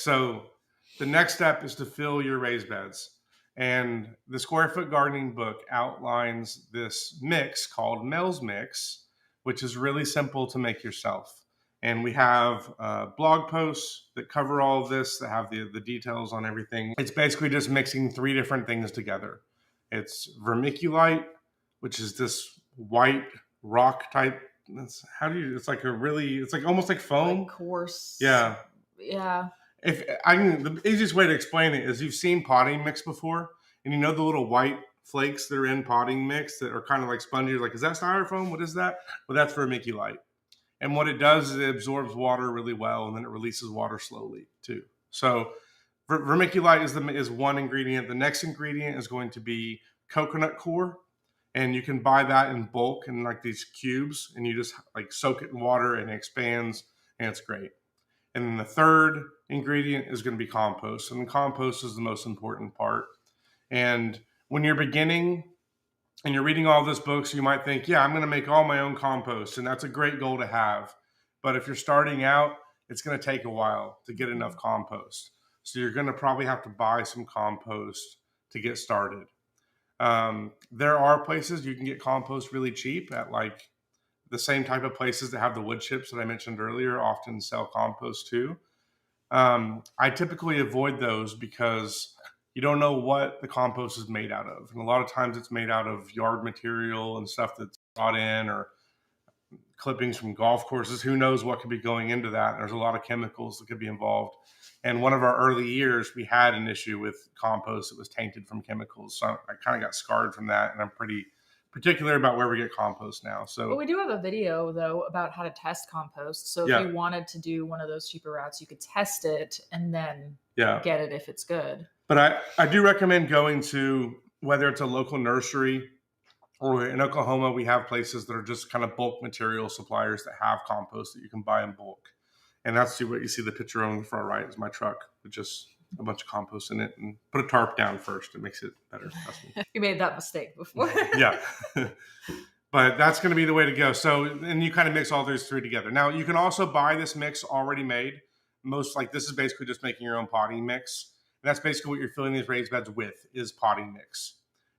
So the next step is to fill your raised beds. And the Square Foot Gardening book outlines this mix called Mel's Mix, which is really simple to make yourself. And we have blog posts that cover all of this, that have the details on everything. It's basically just mixing 3 different things together. It's vermiculite, which is this white rock type. It's like almost like foam. Like coarse. Yeah. Yeah. The easiest way to explain it is you've seen potting mix before, and you know the little white flakes that are in potting mix that are kind of like spongy. You're like, is that styrofoam? What is that? Well, that's vermiculite. And what it does is it absorbs water really well, and then it releases water slowly too. So vermiculite is one ingredient. The next ingredient is going to be coconut coir, and you can buy that in bulk in like these cubes, and you just like soak it in water and it expands, and it's great. And then the third ingredient is going to be compost. And compost is the most important part. And when you're beginning and you're reading all these books, you might think, yeah, I'm going to make all my own compost. And that's a great goal to have. But if you're starting out, it's going to take a while to get enough compost. So you're going to probably have to buy some compost to get started. There are places you can get compost really cheap at like the same type of places that have the wood chips that I mentioned earlier often sell compost too. I typically avoid those because you don't know what the compost is made out of. And a lot of times it's made out of yard material and stuff that's brought in, or clippings from golf courses. Who knows what could be going into that? There's a lot of chemicals that could be involved. And one of our early years, we had an issue with compost that was tainted from chemicals. So I kind of got scarred from that, and I'm pretty particular about where we get compost now. So we do have a video though about how to test compost. So if you wanted to do one of those cheaper routes, you could test it and then get it if it's good. But I do recommend going to, whether it's a local nursery or in Oklahoma, we have places that are just kind of bulk material suppliers that have compost that you can buy in bulk. And that's what you see the picture on the front right is my truck with just a bunch of compost in it, and put a tarp down first. It makes it better. You made that mistake before. Yeah. But that's going to be the way to go. So, and you kind of mix all those 3 together. Now, you can also buy this mix already made. This is basically just making your own potting mix. And that's basically what you're filling these raised beds with is potting mix.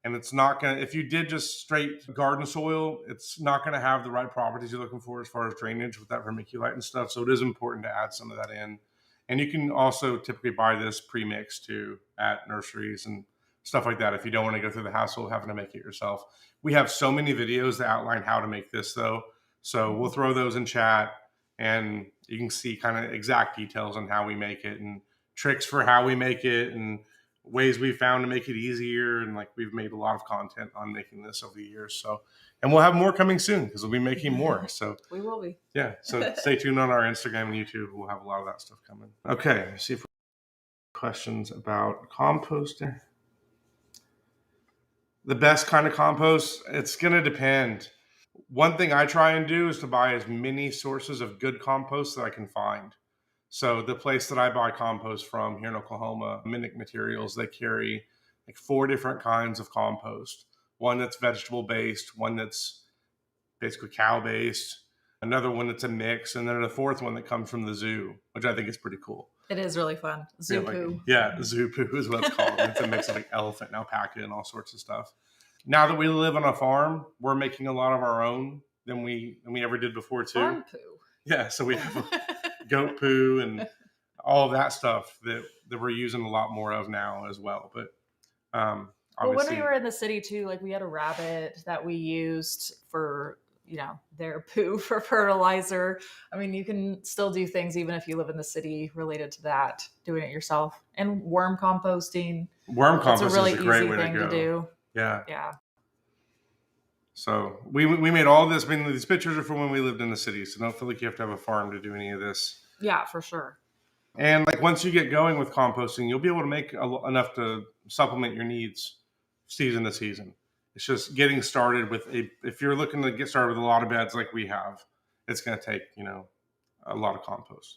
And it's not going to, if you did just straight garden soil, it's not going to have the right properties you're looking for as far as drainage with that vermiculite and stuff. So it is important to add some of that in. And you can also typically buy this pre-mixed too at nurseries and stuff like that if you don't want to go through the hassle of having to make it yourself. We have so many videos that outline how to make this though. So we'll throw those in chat, and you can see kind of exact details on how we make it and tricks for how we make it and ways we've found to make it easier. And like we've made a lot of content on making this over the years. So, and we'll have more coming soon because we'll be making more. So we will be. Yeah. So stay tuned on our Instagram and YouTube. We'll have a lot of that stuff coming. Okay. Let's see if we have questions about composting. The best kind of compost, it's going to depend. One thing I try and do is to buy as many sources of good compost that I can find. So the place that I buy compost from here in Oklahoma, Minnick Materials, they carry like 4 different kinds of compost. One that's vegetable based, one that's basically cow based, another one that's a mix, and then a 4th one that comes from the zoo, which I think is pretty cool. It is really fun. Zoo poo. Zoo poo is what it's called. It's a mix of like elephant and alpaca and all sorts of stuff. Now that we live on a farm, we're making a lot of our own than we ever did before too. Farm poo. Yeah, so we have goat poo and all of that stuff that we're using a lot more of now as well. But when we were in the city too, like we had a rabbit that we used for, their poo for fertilizer. I mean, you can still do things even if you live in the city related to that, doing it yourself. And worm composting. Worm composting is a really is a great easy way thing to go. To do. Yeah. Yeah. So we made all this. I mean, these pictures are from when we lived in the city, so don't feel like you have to have a farm to do any of this. Yeah, for sure. And like once you get going with composting, you'll be able to make enough to supplement your needs season to season. It's just getting started with if you're looking to get started with a lot of beds like we have, it's going to take, a lot of compost.